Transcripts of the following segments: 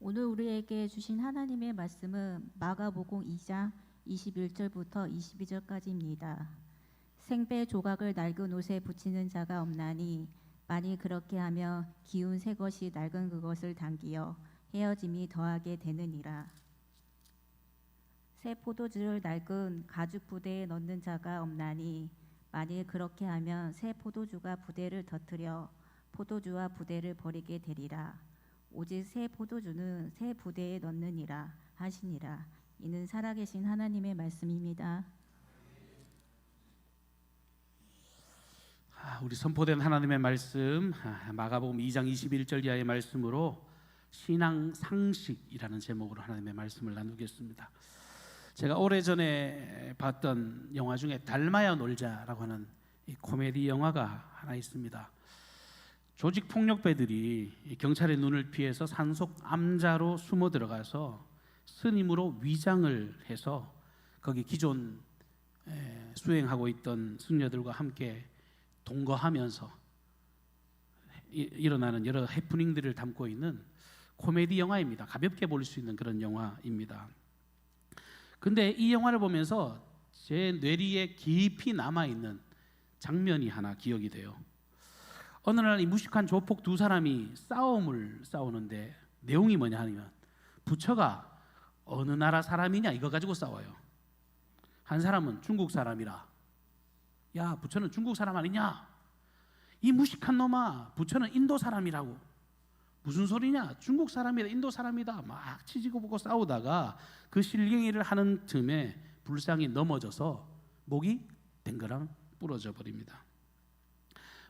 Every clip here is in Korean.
오늘 우리에게 주신 하나님의 말씀은 마가복음 2장 21절부터 22절까지입니다. 생배 조각을 낡은 옷에 붙이는 자가 없나니 만일 그렇게 하면 기운 새 것이 낡은 그것을 당기어 헤어짐이 더하게 되느니라. 새 포도주를 낡은 가죽 부대에 넣는 자가 없나니 만일 그렇게 하면 새 포도주가 부대를 터뜨려 포도주와 부대를 버리게 되리라. 오직 새 포도주는 새 부대에 넣느니라 하시니라. 이는 살아계신 하나님의 말씀입니다. 우리 선포된 하나님의 말씀, 마가복음 2장 21절 이하의 말씀으로 신앙 상식이라는 제목으로 하나님의 말씀을 나누겠습니다. 제가 오래전에 봤던 영화 중에 달마야 놀자라고 하는 이 코미디 영화가 하나 있습니다. 조직 폭력배들이 경찰의 눈을 피해서 산속 암자로 숨어 들어가서 스님으로 위장을 해서 거기 기존 수행하고 있던 승려들과 함께 동거하면서 일어나는 여러 해프닝들을 담고 있는 코미디 영화입니다. 가볍게 볼 수 있는 그런 영화입니다. 근데 이 영화를 보면서 제 뇌리에 깊이 남아있는 장면이 하나 기억이 돼요. 어느 날 이 무식한 조폭 두 사람이 싸움을 싸우는데 내용이 뭐냐 하면 부처가 어느 나라 사람이냐 이거 가지고 싸워요. 한 사람은 중국 사람이라, 야 부처는 중국 사람 아니냐, 이 무식한 놈아 부처는 인도 사람이라고, 무슨 소리냐 중국 사람이다 인도 사람이다 막 치지고 보고 싸우다가 그 실갱이를 하는 틈에 불상이 넘어져서 목이 댕그랑 부러져 버립니다.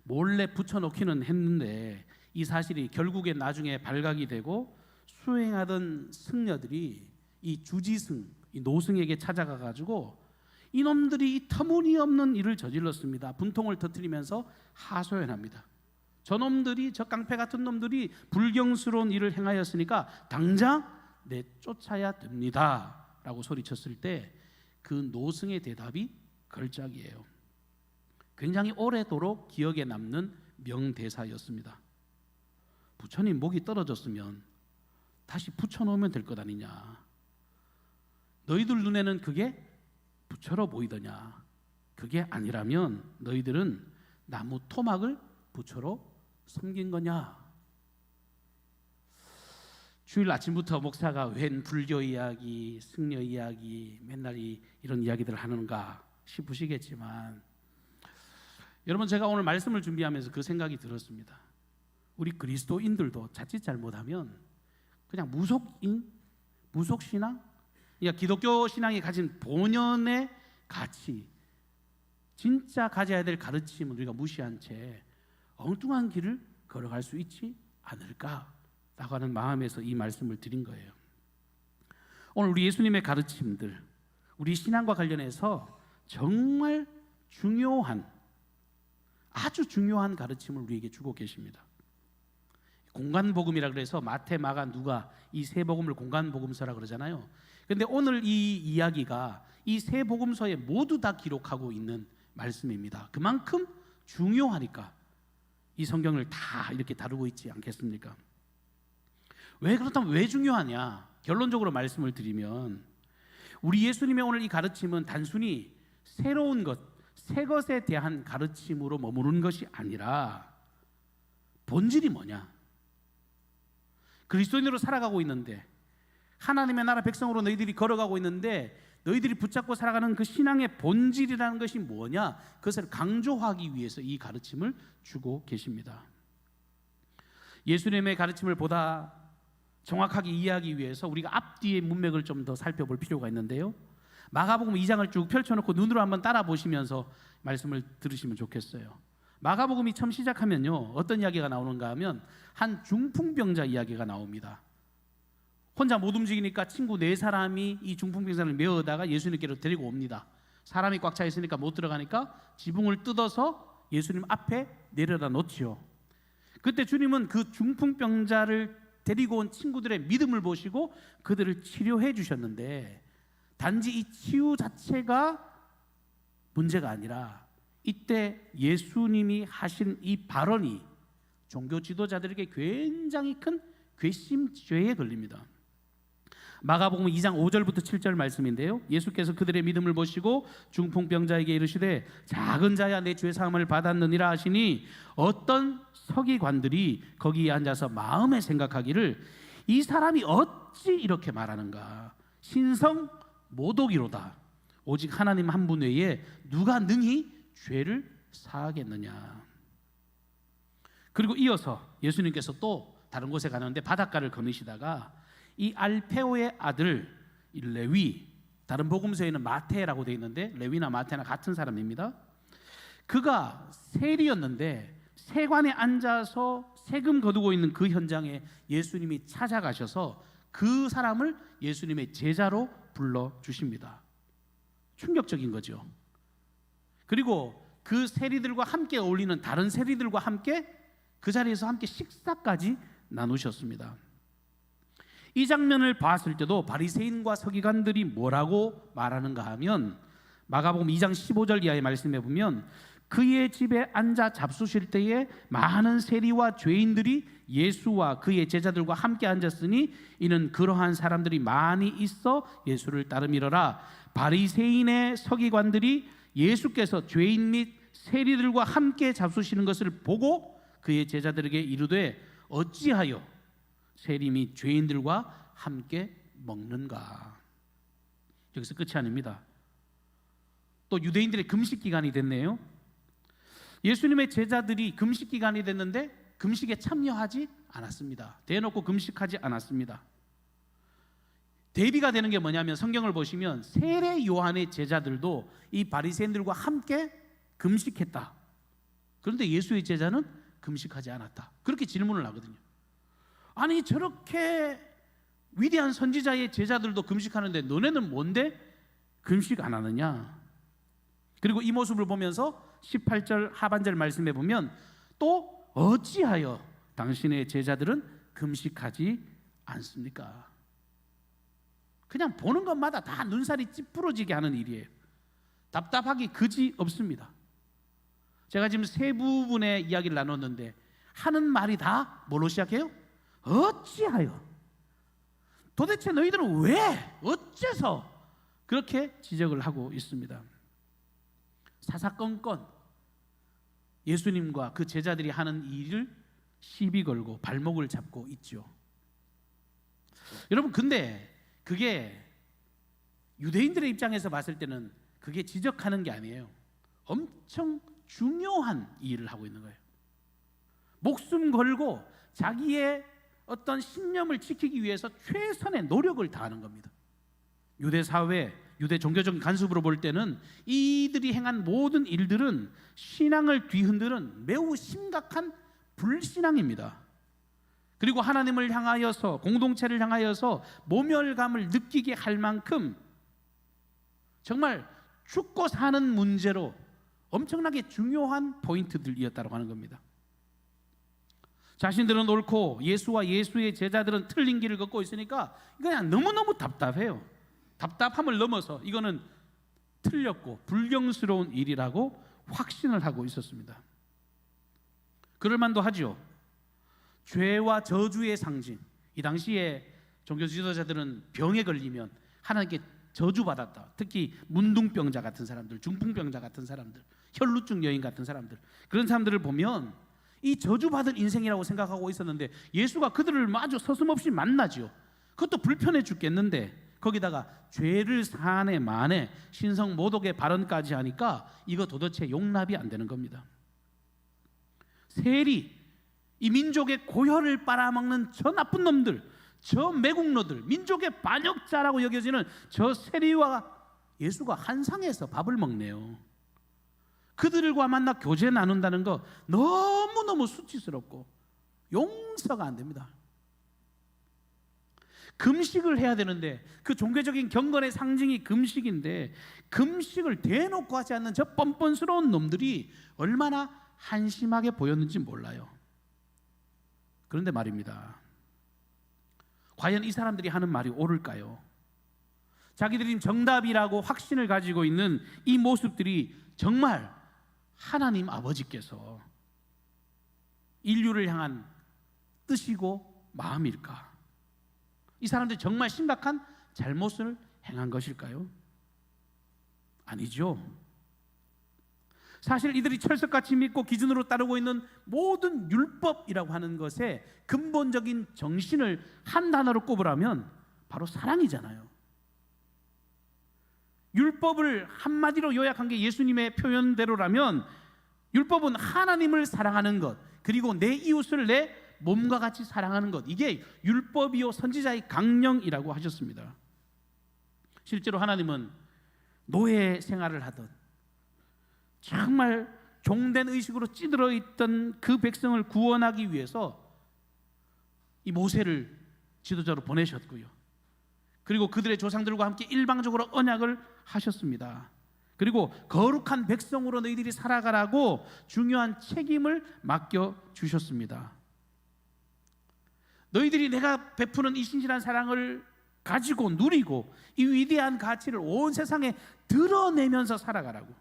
몰래 붙여놓기는 했는데 이 사실이 결국에 나중에 발각이 되고 수행하던 승려들이 이 주지승, 이 노승에게 찾아가 가지고 이놈들이 이 터무니없는 일을 저질렀습니다. 분통을 터뜨리면서 하소연합니다. 저놈들이, 저 깡패 같은 놈들이 불경스러운 일을 행하였으니까 당장 내쫓아야 됩니다 라고 소리쳤을 때 그 노승의 대답이 걸작이에요. 굉장히 오래도록 기억에 남는 명대사였습니다. 부처님 목이 떨어졌으면 다시 붙여놓으면 될 것 아니냐, 너희들 눈에는 그게 부처로 보이더냐, 그게 아니라면 너희들은 나무 토막을 부처로 섬긴 거냐. 주일 아침부터 목사가 웬 불교 이야기, 승려 이야기, 맨날 이런 이야기들을 하는가 싶으시겠지만, 여러분 제가 오늘 말씀을 준비하면서 그 생각이 들었습니다. 우리 그리스도인들도 자칫 잘못하면 그냥 무속신앙, 그러니까 기독교 신앙이 가진 본연의 가치, 진짜 가져야 될 가르침을 우리가 무시한 채 엉뚱한 길을 걸어갈 수 있지 않을까라고 하는 마음에서 이 말씀을 드린 거예요. 오늘 우리 예수님의 가르침들, 우리 신앙과 관련해서 정말 중요한, 아주 중요한 가르침을 우리에게 주고 계십니다. 공간복음이라 그래서 마태, 마가, 누가 이 세 복음을 공간복음서라 그러잖아요. 그런데 오늘 이 이야기가 이 세 복음서에 모두 다 기록하고 있는 말씀입니다. 그만큼 중요하니까 이 성경을 다 이렇게 다루고 있지 않겠습니까? 왜 그렇다면 왜 중요하냐? 결론적으로 말씀을 드리면 우리 예수님의 오늘 이 가르침은 단순히 새로운 것, 새 것에 대한 가르침으로 머무르는 것이 아니라 본질이 뭐냐? 그리스도인으로 살아가고 있는데, 하나님의 나라 백성으로 너희들이 걸어가고 있는데 너희들이 붙잡고 살아가는 그 신앙의 본질이라는 것이 뭐냐? 그것을 강조하기 위해서 이 가르침을 주고 계십니다. 예수님의 가르침을 보다 정확하게 이해하기 위해서 우리가 앞뒤의 문맥을 좀 더 살펴볼 필요가 있는데요, 마가복음 2장을 쭉 펼쳐놓고 눈으로 한번 따라 보시면서 말씀을 들으시면 좋겠어요. 마가복음이 처음 시작하면요 어떤 이야기가 나오는가 하면 한 중풍병자 이야기가 나옵니다. 혼자 못 움직이니까 친구 4사람이 이 중풍병자를 메어다가 예수님께로 데리고 옵니다. 사람이 꽉 차 있으니까 못 들어가니까 지붕을 뜯어서 예수님 앞에 내려다 놓지요. 그때 주님은 그 중풍병자를 데리고 온 친구들의 믿음을 보시고 그들을 치료해 주셨는데, 단지 이 치유 자체가 문제가 아니라 이때 예수님이 하신 이 발언이 종교 지도자들에게 굉장히 큰 괘씸죄에 걸립니다. 마가복음 2장 5절부터 7절 말씀인데요. 예수께서 그들의 믿음을 보시고 중풍병자에게 이르시되 작은 자야 내 죄 사함을 받았느니라 하시니 어떤 서기관들이 거기에 앉아서 마음에 생각하기를 이 사람이 어찌 이렇게 말하는가 신성 모독이로다. 오직 하나님 한 분 외에 누가 능히 죄를 사하겠느냐. 그리고 이어서 예수님께서 또 다른 곳에 가는데 바닷가를 거니시다가 이 알페오의 아들 레위, 다른 복음서에는 마태라고 되어 있는데 레위나 마태나 같은 사람입니다. 그가 세리였는데 세관에 앉아서 세금 거두고 있는 그 현장에 예수님이 찾아가셔서 그 사람을 예수님의 제자로 불러주십니다. 충격적인 거죠. 그리고 그 세리들과 함께 어울리는 다른 세리들과 함께 그 자리에서 함께 식사까지 나누셨습니다. 이 장면을 봤을 때도 바리새인과 서기관들이 뭐라고 말하는가 하면 마가복음 2장 15절 이하의 말씀에 보면 그의 집에 앉아 잡수실 때에 많은 세리와 죄인들이 예수와 그의 제자들과 함께 앉았으니 이는 그러한 사람들이 많이 있어 예수를 따름이러라. 바리새인의 서기관들이 예수께서 죄인 및 세리들과 함께 잡수시는 것을 보고 그의 제자들에게 이르되 어찌하여 세리 및 죄인들과 함께 먹는가. 여기서 끝이 아닙니다. 또 유대인들의 금식 기간이 됐네요. 예수님의 제자들이 금식 기간이 됐는데 금식에 참여하지 않았습니다. 대놓고 금식하지 않았습니다. 대비가 되는 게 뭐냐면 성경을 보시면 세례 요한의 제자들도 이 바리새인들과 함께 금식했다. 그런데 예수의 제자는 금식하지 않았다. 그렇게 질문을 하거든요. 아니 저렇게 위대한 선지자의 제자들도 금식하는데 너네는 뭔데 금식 안 하느냐. 그리고 이 모습을 보면서 18절 하반절 말씀에 보면 또 어찌하여 당신의 제자들은 금식하지 않습니까? 그냥 보는 것마다 다 눈살이 찌푸러지게 하는 일이에요. 답답하기 그지 없습니다. 제가 지금 세 부분의 이야기를 나눴는데 하는 말이 다 뭘로 시작해요? 어찌하여? 도대체 너희들은 왜? 어째서? 그렇게 지적을 하고 있습니다. 사사건건 예수님과 그 제자들이 하는 일을 시비 걸고 발목을 잡고 있죠. 여러분 근데 그게 유대인들의 입장에서 봤을 때는 그게 지적하는 게 아니에요. 엄청 중요한 일을 하고 있는 거예요. 목숨 걸고 자기의 어떤 신념을 지키기 위해서 최선의 노력을 다하는 겁니다. 유대 사회, 유대 종교적인 간섭으로 볼 때는 이들이 행한 모든 일들은 신앙을 뒤흔드는 매우 심각한 불신앙입니다. 그리고 하나님을 향하여서 공동체를 향하여서 모멸감을 느끼게 할 만큼 정말 죽고 사는 문제로 엄청나게 중요한 포인트들이었다고 하는 겁니다. 자신들은 옳고 예수와 예수의 제자들은 틀린 길을 걷고 있으니까 그냥 너무너무 답답해요. 답답함을 넘어서 이거는 틀렸고 불경스러운 일이라고 확신을 하고 있었습니다. 그럴 만도 하죠. 죄와 저주의 상징. 이 당시에 종교 지도자들은 병에 걸리면 하나님께 저주받았다. 특히 문둥병자 같은 사람들, 중풍병자 같은 사람들, 혈루증 여인 같은 사람들, 그런 사람들을 보면 이 저주받은 인생이라고 생각하고 있었는데 예수가 그들을 마주 서슴없이 만나죠. 그것도 불편해 죽겠는데 거기다가 죄를 사안에 만에 신성 모독의 발언까지 하니까 이거 도대체 용납이 안 되는 겁니다. 세리, 이 민족의 고혈을 빨아먹는 저 나쁜 놈들, 저 매국노들, 민족의 반역자라고 여겨지는 저 세리와 예수가 한 상에서 밥을 먹네요. 그들과 만나 교제 나눈다는 거 너무너무 수치스럽고 용서가 안 됩니다. 금식을 해야 되는데 그 종교적인 경건의 상징이 금식인데 금식을 대놓고 하지 않는 저 뻔뻔스러운 놈들이 얼마나 한심하게 보였는지 몰라요. 그런데 말입니다. 과연 이 사람들이 하는 말이 옳을까요? 자기들이 정답이라고 확신을 가지고 있는 이 모습들이 정말 하나님 아버지께서 인류를 향한 뜻이고 마음일까? 이 사람들이 정말 심각한 잘못을 행한 것일까요? 아니죠. 사실 이들이 철석같이 믿고 기준으로 따르고 있는 모든 율법이라고 하는 것의 근본적인 정신을 한 단어로 꼽으라면 바로 사랑이잖아요. 율법을 한마디로 요약한 게 예수님의 표현대로라면 율법은 하나님을 사랑하는 것, 그리고 내 이웃을 내 몸과 같이 사랑하는 것, 이게 율법이요 선지자의 강령이라고 하셨습니다. 실제로 하나님은 노예 생활을 하던 정말 종된 의식으로 찌들어 있던 그 백성을 구원하기 위해서 이 모세를 지도자로 보내셨고요, 그리고 그들의 조상들과 함께 일방적으로 언약을 하셨습니다. 그리고 거룩한 백성으로 너희들이 살아가라고 중요한 책임을 맡겨주셨습니다. 너희들이 내가 베푸는 이 신실한 사랑을 가지고 누리고 이 위대한 가치를 온 세상에 드러내면서 살아가라고.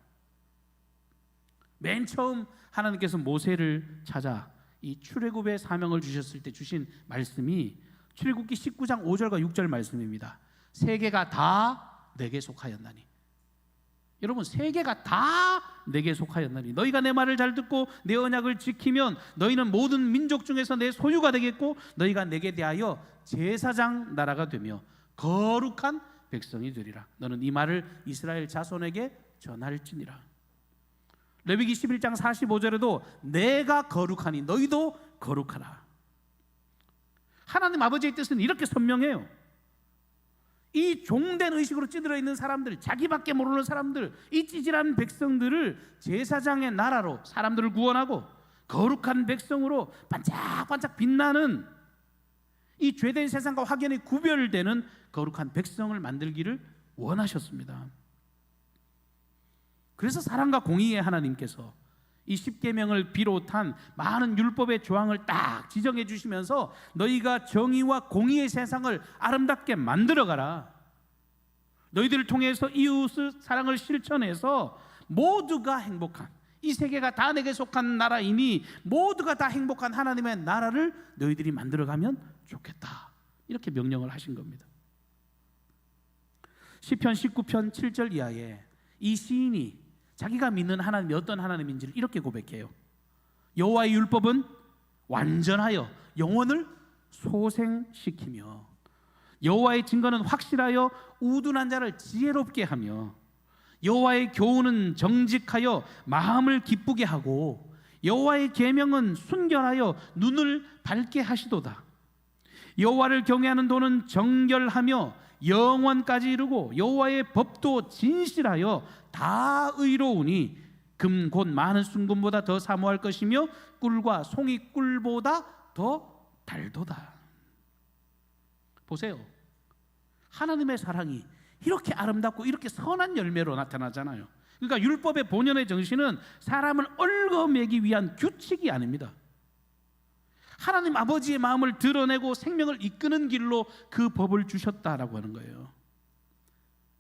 맨 처음 하나님께서 모세를 찾아 이 출애굽의 사명을 주셨을 때 주신 말씀이 출애굽기 19장 5절과 6절 말씀입니다. 세계가 다 내게 속하였나니. 여러분, 세계가 다 내게 속하였나니 너희가 내 말을 잘 듣고 내 언약을 지키면 너희는 모든 민족 중에서 내 소유가 되겠고 너희가 내게 대하여 제사장 나라가 되며 거룩한 백성이 되리라. 너는 이 말을 이스라엘 자손에게 전할지니라. 레위기 11장 45절에도 내가 거룩하니 너희도 거룩하라. 하나님 아버지의 뜻은 이렇게 선명해요. 이 종된 의식으로 찌들어 있는 사람들, 자기밖에 모르는 사람들, 이 찌질한 백성들을 제사장의 나라로 사람들을 구원하고 거룩한 백성으로 반짝반짝 빛나는 이 죄된 세상과 확연히 구별되는 거룩한 백성을 만들기를 원하셨습니다. 그래서 사랑과 공의의 하나님께서 이 십계명을 비롯한 많은 율법의 조항을 딱 지정해 주시면서 너희가 정의와 공의의 세상을 아름답게 만들어가라. 너희들을 통해서 이웃의 사랑을 실천해서 모두가 행복한, 이 세계가 다 내게 속한 나라이니 모두가 다 행복한 하나님의 나라를 너희들이 만들어가면 좋겠다. 이렇게 명령을 하신 겁니다. 시편 19편 7절 이하에 이 시인이 자기가 믿는 하나님이 어떤 하나님인지를 이렇게 고백해요. 여호와의 율법은 완전하여 영혼을 소생시키며 여호와의 증거는 확실하여 우둔한 자를 지혜롭게 하며 여호와의 교훈은 정직하여 마음을 기쁘게 하고 여호와의 계명은 순결하여 눈을 밝게 하시도다. 여호와를 경외하는 도는 정결하며 영원까지 이르고 여호와의 법도 진실하여 다 의로우니 금 곧 많은 순금보다 더 사모할 것이며 꿀과 송이 꿀보다 더 달도다. 보세요. 하나님의 사랑이 이렇게 아름답고 이렇게 선한 열매로 나타나잖아요. 그러니까 율법의 본연의 정신은 사람을 얽어매기 위한 규칙이 아닙니다. 하나님 아버지의 마음을 드러내고 생명을 이끄는 길로 그 법을 주셨다라고 하는 거예요.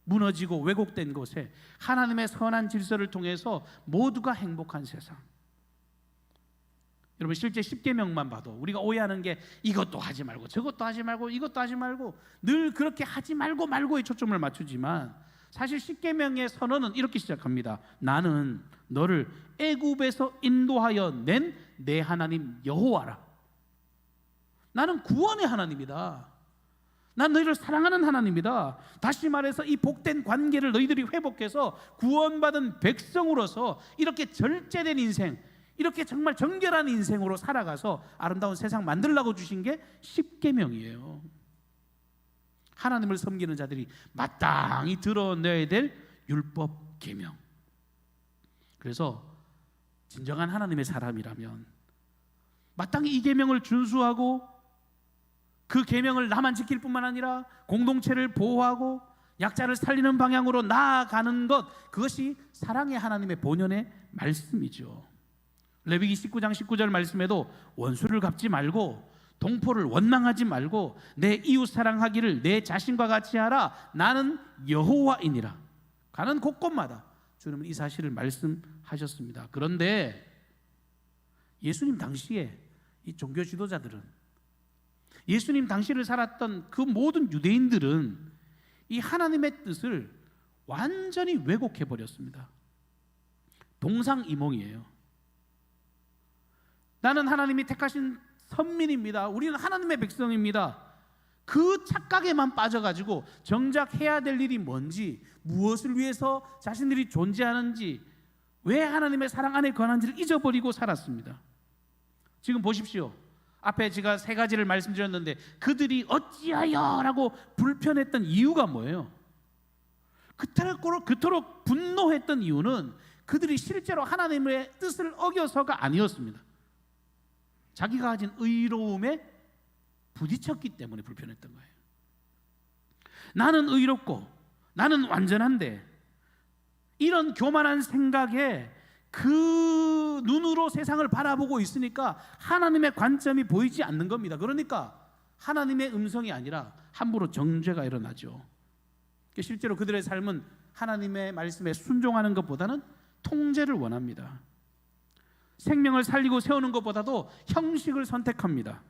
무너지고 왜곡된 곳에 하나님의 선한 질서를 통해서 모두가 행복한 세상. 여러분, 실제 십계명만 봐도 우리가 오해하는 게 이것도 하지 말고 저것도 하지 말고 이것도 하지 말고 늘 그렇게 하지 말고 말고에 초점을 맞추지만 사실 십계명의 선언은 이렇게 시작합니다. 나는 너를 애굽에서 인도하여 낸 내 하나님 여호와라. 나는 구원의 하나님이다. 난 너희를 사랑하는 하나님이다. 다시 말해서 이 복된 관계를 너희들이 회복해서 구원받은 백성으로서 이렇게 절제된 인생, 이렇게 정말 정결한 인생으로 살아가서 아름다운 세상 만들려고 주신 게 십계명이에요. 하나님을 섬기는 자들이 마땅히 드러내야 될 율법 계명. 그래서 진정한 하나님의 사람이라면 마땅히 이 계명을 준수하고 그 계명을 나만 지킬 뿐만 아니라 공동체를 보호하고 약자를 살리는 방향으로 나아가는 것, 그것이 사랑의 하나님의 본연의 말씀이죠. 레위기 19장 19절 말씀에도 원수를 갚지 말고 동포를 원망하지 말고 내 이웃 사랑하기를 내 자신과 같이 하라. 나는 여호와이니라. 가는 곳곳마다 주님은 이 사실을 말씀하셨습니다. 그런데 예수님 당시에 이 종교 지도자들은 예수님 당시를 살았던 그 모든 유대인들은 이 하나님의 뜻을 완전히 왜곡해 버렸습니다. 동상이몽이에요. 나는 하나님이 택하신 선민입니다. 우리는 하나님의 백성입니다. 그 착각에만 빠져가지고 정작 해야 될 일이 뭔지, 무엇을 위해서 자신들이 존재하는지, 왜 하나님의 사랑 안에 거하는지를 잊어버리고 살았습니다. 지금 보십시오. 앞에 제가 세 가지를 말씀드렸는데 그들이 어찌하여 라고 불편했던 이유가 뭐예요? 그토록 분노했던 이유는 그들이 실제로 하나님의 뜻을 어겨서가 아니었습니다. 자기가 가진 의로움에 부딪혔기 때문에 불편했던 거예요. 나는 의롭고 나는 완전한데, 이런 교만한 생각에 그 눈으로 세상을 바라보고 있으니까 하나님의 관점이 보이지 않는 겁니다. 그러니까 하나님의 음성이 아니라 함부로 정죄가 일어나죠. 실제로 그들의 삶은 하나님의 말씀에 순종하는 것보다는 통제를 원합니다. 생명을 살리고 세우는 것보다도 형식을 선택합니다.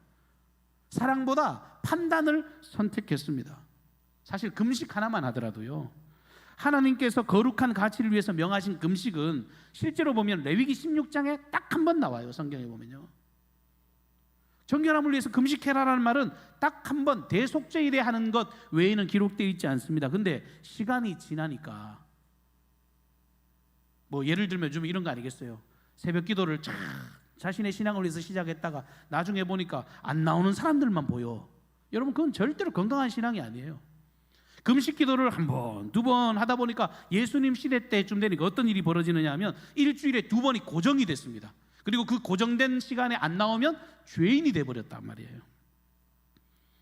사랑보다 판단을 선택했습니다. 사실 금식 하나만 하더라도요, 하나님께서 거룩한 가치를 위해서 명하신 금식은 실제로 보면 레위기 16장에 딱 한 번 나와요. 성경에 보면요, 정결함을 위해서 금식해라라는 말은 딱 한 번 대속죄일에 하는 것 외에는 기록되어 있지 않습니다. 근데 시간이 지나니까, 뭐 예를 들면 좀 이런 거 아니겠어요? 새벽 기도를 자신의 신앙을 위해서 시작했다가 나중에 보니까 안 나오는 사람들만 보여. 여러분, 그건 절대로 건강한 신앙이 아니에요. 금식 기도를 한 번, 두 번 하다 보니까 예수님 시대 때쯤 되니까 어떤 일이 벌어지느냐 하면 일주일에 2번이 고정이 됐습니다. 그리고 그 고정된 시간에 안 나오면 죄인이 돼버렸단 말이에요.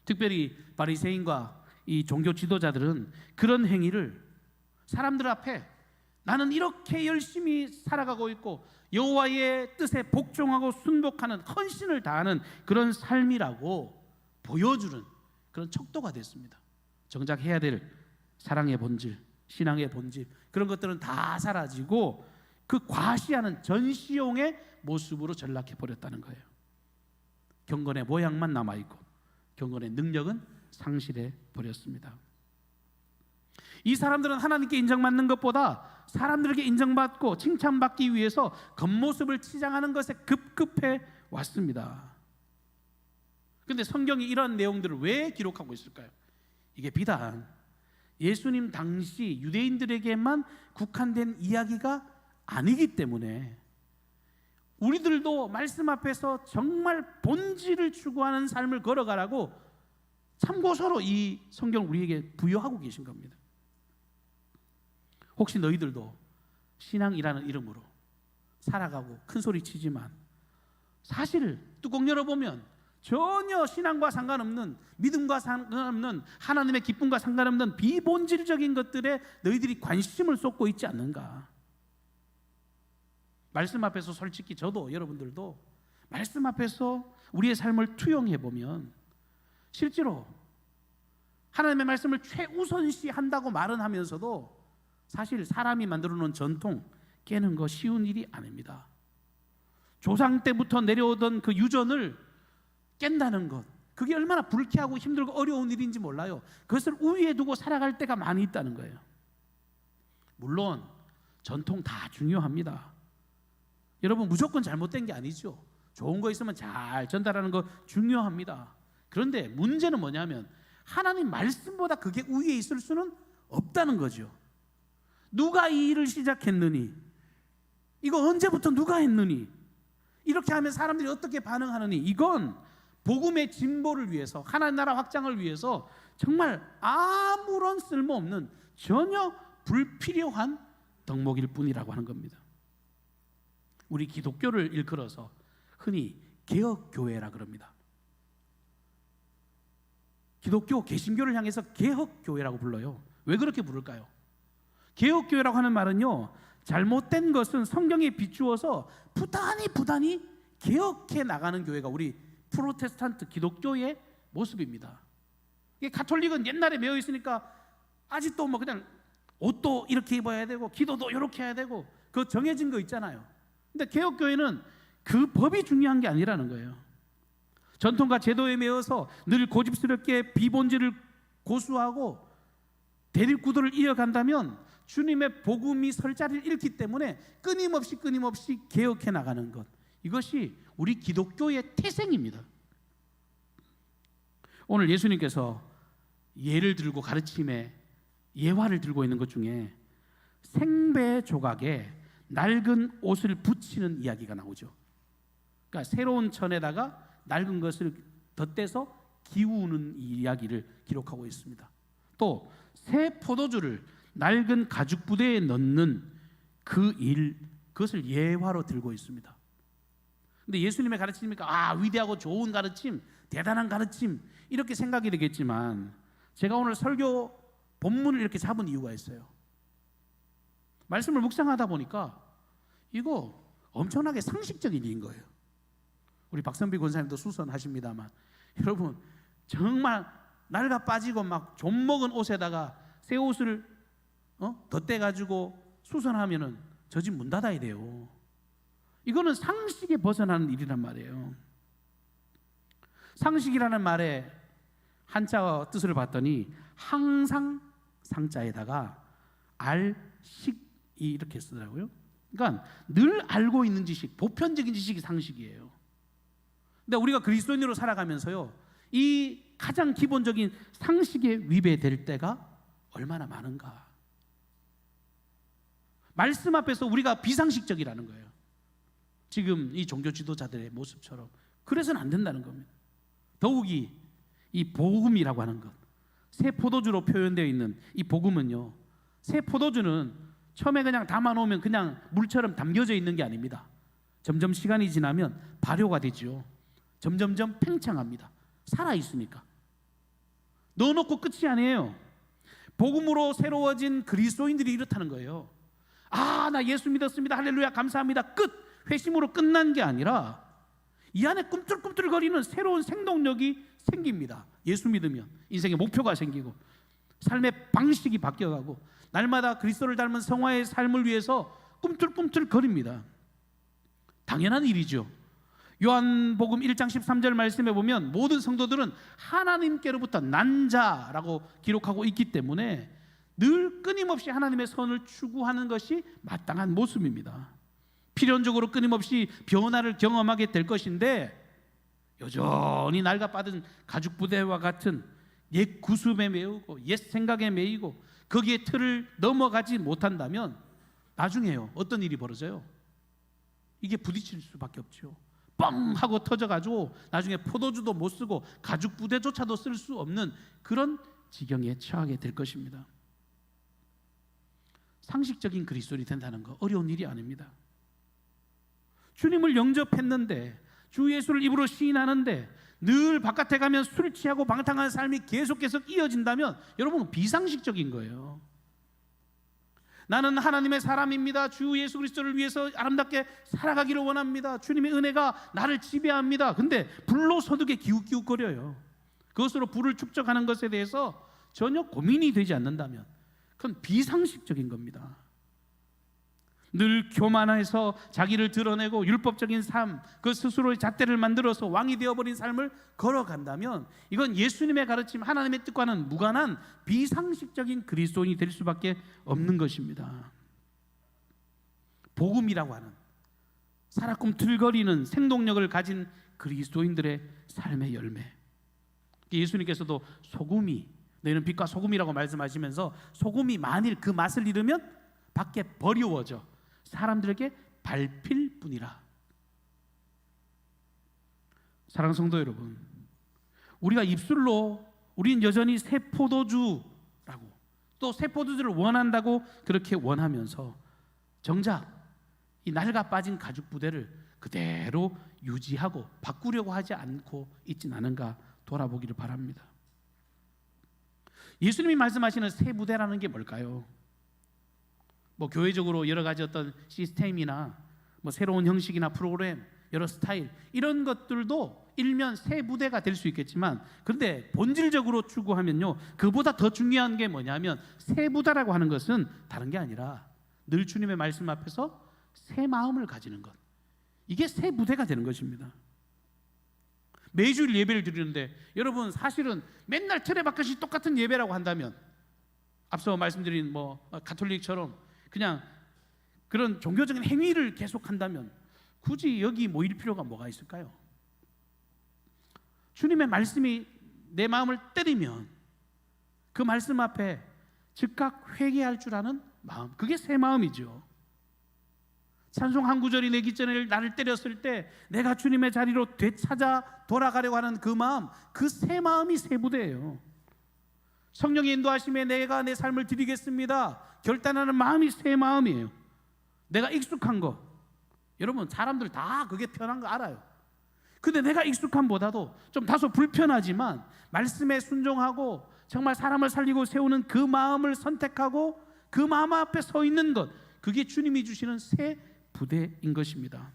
특별히 바리새인과 이 종교 지도자들은 그런 행위를 사람들 앞에 나는 이렇게 열심히 살아가고 있고 여호와의 뜻에 복종하고 순복하는, 헌신을 다하는 그런 삶이라고 보여주는 그런 척도가 됐습니다. 정작 해야 될 사랑의 본질, 신앙의 본질, 그런 것들은 다 사라지고 그 과시하는 전시용의 모습으로 전락해 버렸다는 거예요. 경건의 모양만 남아있고 경건의 능력은 상실해 버렸습니다. 이 사람들은 하나님께 인정받는 것보다 사람들에게 인정받고 칭찬받기 위해서 겉모습을 치장하는 것에 급급해 왔습니다. 그런데 성경이 이런 내용들을 왜 기록하고 있을까요? 이게 비단 예수님 당시 유대인들에게만 국한된 이야기가 아니기 때문에 우리들도 말씀 앞에서 정말 본질을 추구하는 삶을 걸어가라고 참고서로 이 성경을 우리에게 부여하고 계신 겁니다. 혹시 너희들도 신앙이라는 이름으로 살아가고 큰 소리 치지만 사실 뚜껑 열어보면 전혀 신앙과 상관없는, 믿음과 상관없는, 하나님의 기쁨과 상관없는 비본질적인 것들에 너희들이 관심을 쏟고 있지 않는가? 말씀 앞에서 솔직히 저도, 여러분들도 말씀 앞에서 우리의 삶을 투영해 보면 실제로 하나님의 말씀을 최우선시 한다고 말은 하면서도 사실 사람이 만들어 놓은 전통 깨는 거 쉬운 일이 아닙니다. 조상 때부터 내려오던 그 유전을 깬다는 것, 그게 얼마나 불쾌하고 힘들고 어려운 일인지 몰라요. 그것을 우위에 두고 살아갈 때가 많이 있다는 거예요. 물론 전통 다 중요합니다. 여러분, 무조건 잘못된 게 아니죠. 좋은 거 있으면 잘 전달하는 거 중요합니다. 그런데 문제는 뭐냐면 하나님 말씀보다 그게 우위에 있을 수는 없다는 거죠. 누가 이 일을 시작했느니, 이거 언제부터 누가 했느니, 이렇게 하면 사람들이 어떻게 반응하느니, 이건 복음의 진보를 위해서, 하나님 나라 확장을 위해서 정말 아무런 쓸모없는, 전혀 불필요한 덕목일 뿐이라고 하는 겁니다. 우리 기독교를 일컬어서 흔히 개혁교회라 그럽니다. 기독교 개신교를 향해서 개혁교회라고 불러요. 왜 그렇게 부를까요? 개혁교회라고 하는 말은요, 잘못된 것은 성경에 비추어서 부단히 개혁해 나가는 교회가 우리 프로테스탄트 기독교의 모습입니다. 이게 가톨릭은 옛날에 매여 있으니까 아직도 뭐 그냥 옷도 이렇게 입어야 되고 기도도 이렇게 해야 되고 그 정해진 거 있잖아요. 근데 개혁교회는 그 법이 중요한 게 아니라는 거예요. 전통과 제도에 매여서 늘 고집스럽게 비본질을 고수하고 대립구도를 이어간다면 주님의 복음이 설 자리를 잃기 때문에 끊임없이 개혁해 나가는 것, 이것이 우리 기독교의 태생입니다. 오늘 예수님께서 예를 들고 가르침에 예화를 들고 있는 것 중에 생배 조각에 낡은 옷을 붙이는 이야기가 나오죠. 그러니까 새로운 천에다가 낡은 것을 덧대서 기우는 이야기를 기록하고 있습니다. 또 새 포도주를 낡은 가죽 부대에 넣는 그 일, 그것을 예화로 들고 있습니다. 근데 예수님의 가르침이니까 위대하고 좋은 가르침, 대단한 가르침 이렇게 생각이 되겠지만, 제가 오늘 설교 본문을 이렇게 잡은 이유가 있어요. 말씀을 묵상하다 보니까 이거 엄청나게 상식적인 일인 거예요. 우리 박선비 권사님도 수선하십니다만, 여러분 정말 낡아 빠지고 막 좀 먹은 옷에다가 새 옷을 덧대가지고 수선하면은 저 집 문 닫아야 돼요. 이거는 상식에 벗어나는 일이란 말이에요. 상식이라는 말의 한자 뜻을 봤더니 항상 상자에다가 알식이 이렇게 쓰더라고요. 그러니까 늘 알고 있는 지식, 보편적인 지식이 상식이에요. 근데 우리가 그리스도인으로 살아가면서요, 이 가장 기본적인 상식에 위배될 때가 얼마나 많은가. 말씀 앞에서 우리가 비상식적이라는 거예요. 지금 이 종교 지도자들의 모습처럼. 그래서는 안 된다는 겁니다. 더욱이 이 복음이라고 하는 것, 새 포도주로 표현되어 있는 이 복음은요, 새 포도주는 처음에 그냥 담아놓으면 그냥 물처럼 담겨져 있는 게 아닙니다. 점점 시간이 지나면 발효가 되죠. 점점점 팽창합니다. 살아있으니까. 넣어놓고 끝이 아니에요. 복음으로 새로워진 그리스도인들이 이렇다는 거예요. 나 예수 믿었습니다, 할렐루야 감사합니다, 끝! 회심으로 끝난 게 아니라 이 안에 꿈틀꿈틀거리는 새로운 생동력이 생깁니다. 예수 믿으면 인생의 목표가 생기고 삶의 방식이 바뀌어가고 날마다 그리스도를 닮은 성화의 삶을 위해서 꿈틀꿈틀거립니다. 당연한 일이죠. 요한복음 1장 13절 말씀에 보면 모든 성도들은 하나님께로부터 난 자라고 기록하고 있기 때문에 늘 끊임없이 하나님의 선을 추구하는 것이 마땅한 모습입니다. 필연적으로 끊임없이 변화를 경험하게 될 것인데, 여전히 낡아빠진 가죽 부대와 같은 옛 구습에 매이고 옛 생각에 매이고 거기에 틀을 넘어가지 못한다면 나중에요, 어떤 일이 벌어져요? 이게 부딪힐 수밖에 없죠. 뻥 하고 터져가지고 나중에 포도주도 못 쓰고 가죽 부대조차도 쓸 수 없는 그런 지경에 처하게 될 것입니다. 상식적인 그리스도인이 된다는 거 어려운 일이 아닙니다. 주님을 영접했는데, 주 예수를 입으로 시인하는데 늘 바깥에 가면 술 취하고 방탕한 삶이 계속해서 이어진다면 여러분 비상식적인 거예요. 나는 하나님의 사람입니다, 주 예수 그리스도를 위해서 아름답게 살아가기를 원합니다, 주님의 은혜가 나를 지배합니다. 근데 불로소득에 기웃기웃거려요. 그것으로 부를 축적하는 것에 대해서 전혀 고민이 되지 않는다면 그건 비상식적인 겁니다. 늘 교만해서 자기를 드러내고 율법적인 삶, 그 스스로의 잣대를 만들어서 왕이 되어버린 삶을 걸어간다면 이건 예수님의 가르침, 하나님의 뜻과는 무관한 비상식적인 그리스도인이 될 수밖에 없는 것입니다. 복음이라고 하는 살아 꿈틀거리는 생동력을 가진 그리스도인들의 삶의 열매. 예수님께서도 소금이, 너희는 빛과 소금이라고 말씀하시면서 소금이 만일 그 맛을 잃으면 밖에 버리워져 사람들에게 밟힐 뿐이라. 사랑하는 성도 여러분, 우리가 입술로 우린 여전히 새 포도주라고, 또 새 포도주를 원한다고 그렇게 원하면서 정작 이 낡아 빠진 가죽 부대를 그대로 유지하고 바꾸려고 하지 않고 있진 않은가 돌아보기를 바랍니다. 예수님이 말씀하시는 새 부대라는 게 뭘까요? 교회적으로 여러 가지 어떤 시스템이나 새로운 형식이나 프로그램, 여러 스타일 이런 것들도 일면 새 부대가 될 수 있겠지만, 그런데 본질적으로 추구하면요, 그보다 더 중요한 게 뭐냐면 새 부대라고 하는 것은 다른 게 아니라 늘 주님의 말씀 앞에서 새 마음을 가지는 것, 이게 새 부대가 되는 것입니다. 매주일 예배를 드리는데 여러분 사실은 맨날 틀에 박혀시 똑같은 예배라고 한다면 앞서 말씀드린 가톨릭처럼 그냥 그런 종교적인 행위를 계속한다면 굳이 여기 모일 필요가 뭐가 있을까요? 주님의 말씀이 내 마음을 때리면 그 말씀 앞에 즉각 회개할 줄 아는 마음, 그게 새 마음이죠. 찬송 한 구절이 내기 전에 나를 때렸을 때 내가 주님의 자리로 되찾아 돌아가려고 하는 그 마음, 그 새 마음이 새 부대예요. 성령의 인도하심에 내가 내 삶을 드리겠습니다 결단하는 마음이 새 마음이에요. 내가 익숙한 거, 여러분 사람들 다 그게 편한 거 알아요. 근데 내가 익숙함보다도 좀 다소 불편하지만 말씀에 순종하고 정말 사람을 살리고 세우는 그 마음을 선택하고 그 마음 앞에 서 있는 것, 그게 주님이 주시는 새 부대인 것입니다.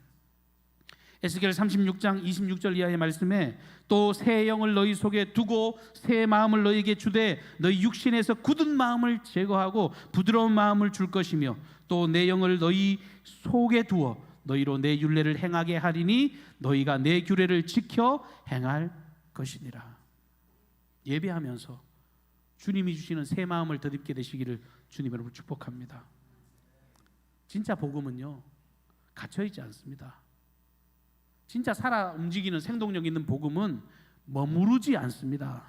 에스겔 36장 26절 이하의 말씀에 또 새 영을 너희 속에 두고 새 마음을 너희에게 주되 너희 육신에서 굳은 마음을 제거하고 부드러운 마음을 줄 것이며 또 내 영을 너희 속에 두어 너희로 내 율례를 행하게 하리니 너희가 내 규례를 지켜 행할 것이니라. 예배하면서 주님이 주시는 새 마음을 덧입게 되시기를 주님으로 축복합니다. 진짜 복음은요 갇혀있지 않습니다. 진짜 살아 움직이는 생동력 있는 복음은 머무르지 않습니다.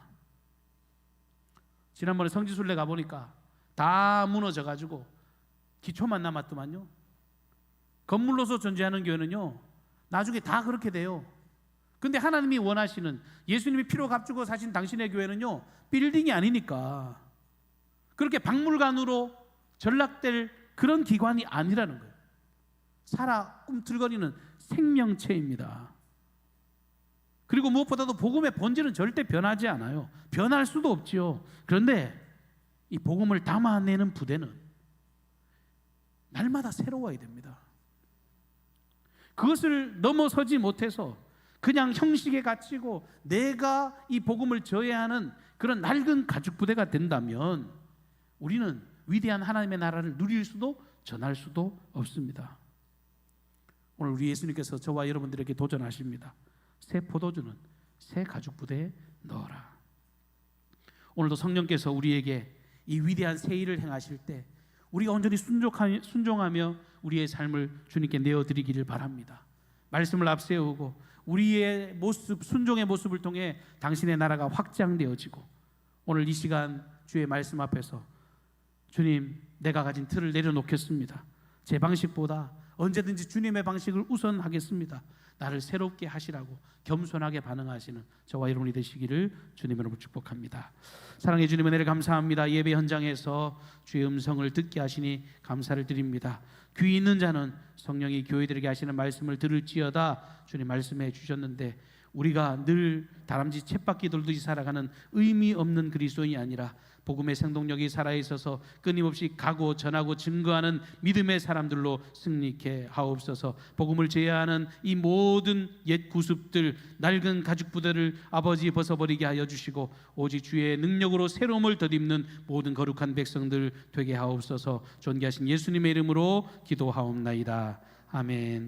지난번에 성지순례 가보니까 다 무너져가지고 기초만 남았더만요. 건물로서 존재하는 교회는요 나중에 다 그렇게 돼요. 근데 하나님이 원하시는, 예수님이 피로 값주고 사신 당신의 교회는요 빌딩이 아니니까 그렇게 박물관으로 전락될 그런 기관이 아니라는 거예요. 살아 꿈틀거리는 생명체입니다. 그리고 무엇보다도 복음의 본질은 절대 변하지 않아요. 변할 수도 없지요. 그런데 이 복음을 담아내는 부대는 날마다 새로워야 됩니다. 그것을 넘어서지 못해서 그냥 형식에 갇히고 내가 이 복음을 져야 하는 그런 낡은 가죽 부대가 된다면 우리는 위대한 하나님의 나라를 누릴 수도 전할 수도 없습니다. 오늘 우리 예수님께서 저와 여러분들에게 도전하십니다. 새 포도주는 새 가죽 부대에 넣어라. 오늘도 성령께서 우리에게 이 위대한 새 일을 행하실 때 우리가 온전히 순종하며 우리의 삶을 주님께 내어드리기를 바랍니다. 말씀을 앞세우고 우리의 모습, 순종의 모습을 통해 당신의 나라가 확장되어지고 오늘 이 시간 주의 말씀 앞에서 주님, 내가 가진 틀을 내려놓겠습니다. 제 방식보다 언제든지 주님의 방식을 우선하겠습니다. 나를 새롭게 하시라고 겸손하게 반응하시는 저와 여러분이 되시기를 주님으로 축복합니다. 사랑해 주님의 은혜를 감사합니다. 예배 현장에서 주의 음성을 듣게 하시니 감사를 드립니다. 귀 있는 자는 성령이 교회들에게 하시는 말씀을 들을지어다. 주님 말씀해 주셨는데 우리가 늘 다람쥐 쳇바퀴 돌듯이 살아가는 의미 없는 그리스도인이 아니라 복음의 생동력이 살아있어서 끊임없이 가고 전하고 증거하는 믿음의 사람들로 승리케 하옵소서. 복음을 제어하는 이 모든 옛 구습들, 낡은 가죽 부대를 아버지 벗어버리게 하여 주시고 오직 주의 능력으로 새로움을 덧입는 모든 거룩한 백성들 되게 하옵소서. 존귀하신 예수님의 이름으로 기도하옵나이다. 아멘.